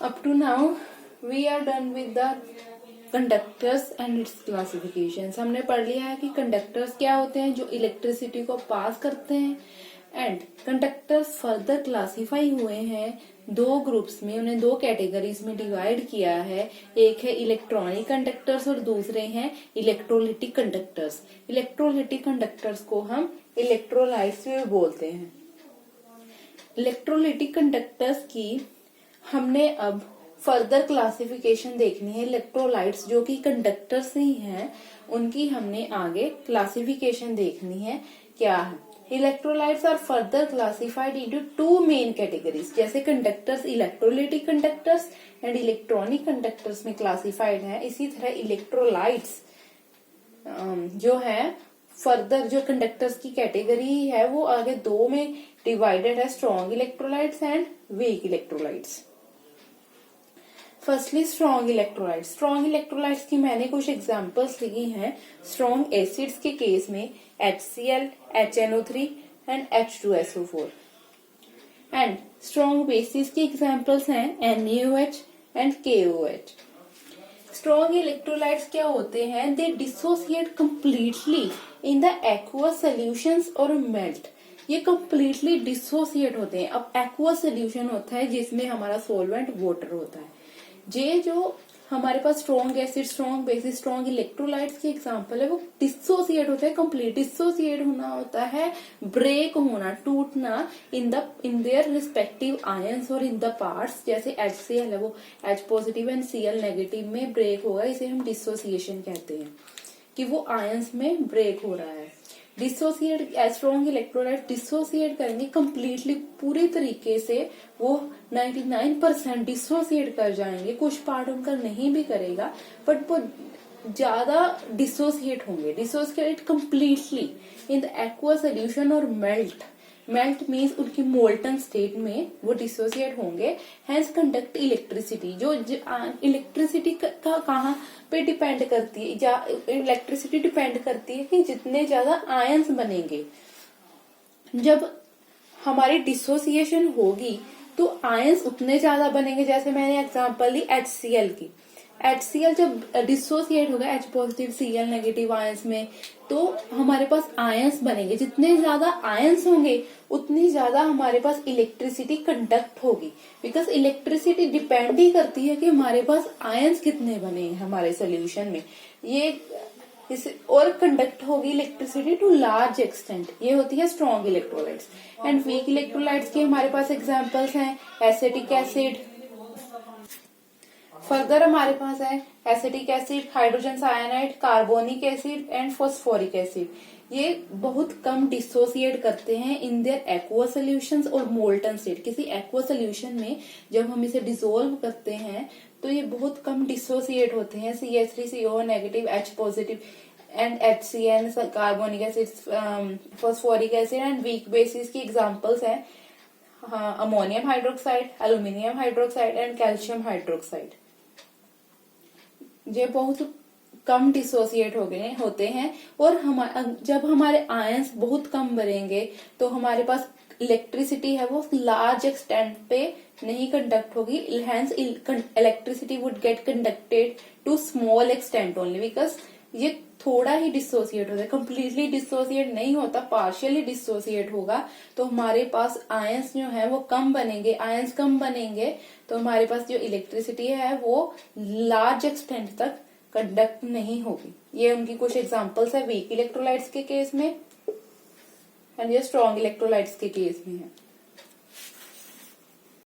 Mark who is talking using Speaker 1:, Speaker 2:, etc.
Speaker 1: Up to now we are done with the conductors and it's classifications. हमने पढ़ लिया है कि कंडक्टर्स क्या होते हैं, जो इलेक्ट्रिसिटी को पास करते हैं। एंड कंडक्टर्स फर्दर क्लासिफाई हुए हैं दो ग्रुप्स में, उन्हें दो कैटेगरीज में डिवाइड किया है। एक है इलेक्ट्रॉनिक कंडक्टर्स और दूसरे हैं इलेक्ट्रोलिटिक कंडक्टर्स। इलेक्ट्रोलिटिक कंडक्टर्स को हम इलेक्ट्रोलाइट्स भी बोलते हैं। इलेक्ट्रोलिटिक कंडक्टर्स की हमने अब फर्दर क्लासिफिकेशन देखनी है। इलेक्ट्रोलाइट्स जो कि कंडक्टर्स ही हैं, उनकी हमने आगे क्लासिफिकेशन देखनी है क्या है। Electrolytes are further classified into two main categories. जैसे conductors electrolytic conductors and electronic conductors में क्लासिफाइड है, इसी तरह इलेक्ट्रोलाइट्स जो है फर्दर जो कंडक्टर्स की कैटेगरी है वो आगे दो में डिवाइडेड है, strong electrolytes and weak electrolytes. Firstly strong electrolytes. Strong electrolytes की मैंने कुछ एग्जांपल्स लिखी हैं। स्ट्रॉन्ग एसिड्स के केस में HCl, HNO3 and H2SO4। And strong bases की एग्जांपल्स हैं NaOH and KOH। Strong electrolytes क्या होते हैं? They dissociate completely in the aqueous solutions और मेल्ट। ये कंप्लीटली डिसोसिएट होते हैं। अब एक्वस सॉल्यूशन होता है जिसमें हमारा सोलवेंट वाटर होता है। ये जो हमारे पास strong acid, strong bases, strong electrolytes की एग्जांपल है, वो डिसोसिएट होते हैं। कंप्लीट डिसोसिएट होना होता है ब्रेक होना, टूटना इन देयर रिस्पेक्टिव आयंस और इन द पार्ट्स। जैसे HCl है वो H positive and Cl negative में ब्रेक होगा, इसे हम डिसोसिएशन कहते हैं कि वो आयंस में ब्रेक हो रहा है। डिसोसिएट स्ट्रॉन्ग इलेक्ट्रोलाइट डिसोसिएट करेंगे कंप्लीटली, पूरी तरीके से वो 99% डिसोसिएट कर जाएंगे। कुछ पार्ट उनका नहीं भी करेगा बट वो ज्यादा डिसोसिएट होंगे। Dissociate completely in the aqua solution और मेल्ट। मेल्ट मीन्स उनकी मोल्टन स्टेट में वो डिसोसिएट होंगे। Hence conduct electricity. जो इलेक्ट्रिसिटी का कहाँ पे डिपेंड करती है? इलेक्ट्रिसिटी डिपेंड करती है कि जितने ज्यादा आयंस बनेंगे। जब हमारी डिसोसिएशन होगी तो आयंस उतने ज्यादा बनेंगे। जैसे मैंने एग्जांपल ली HCl की। HCl जब डिसोसिएट होगा H positive Cl negative ions में, तो हमारे पास आयंस बनेंगे। जितने ज्यादा आयंस होंगे उतनी ज्यादा हमारे पास इलेक्ट्रिसिटी कंडक्ट होगी। बिकॉज इलेक्ट्रिसिटी डिपेंड ही करती है कि हमारे पास आयंस कितने बने हैं हमारे सोल्यूशन में। ये और कंडक्ट होगी इलेक्ट्रिसिटी टू लार्ज एक्सटेंट। ये होती है strong electrolytes. And weak electrolytes के हमारे पास एग्जांपल्स हैं एसिटिक एसिड। फर्दर हमारे पास है acetic acid, hydrogen cyanide, carbonic acid and phosphoric acid. ये बहुत कम डिसोसिएट करते हैं इन देयर एक्वा सॉल्यूशंस और मोल्टन स्टेट। किसी एक्वा सॉल्यूशन में जब हम इसे डिसोल्व करते हैं तो ये बहुत कम डिसोसिएट होते हैं। CH3CO negative, H positive and HCN, carbonic acid, phosphoric acid and weak bases की एग्जांपल्स हैं ammonium hydroxide, aluminium hydroxide and calcium hydroxide. ये बहुत कम डिसोसिएट होते हैं। और जब हमारे आयंस बहुत कम बनेंगे तो हमारे पास इलेक्ट्रिसिटी है वो लार्ज एक्सटेंट पे नहीं कंडक्ट होगी। Hence electricity would get conducted to small extent only. Because ये थोड़ा ही डिसोसिएट होता है, कंप्लीटली डिसोसिएट नहीं होता, पार्शियली डिसोसिएट होगा। तो हमारे पास आयंस जो है वो कम बनेंगे। आयंस कम बनेंगे तो हमारे पास जो इलेक्ट्रिसिटी है वो लार्ज एक्सटेंट तक कंडक्ट नहीं होगी। ये उनकी कुछ एग्जांपल्स है वीक इलेक्ट्रोलाइट्स के केस में एंड ये स्ट्रॉन्ग इलेक्ट्रोलाइट्स के केस में है।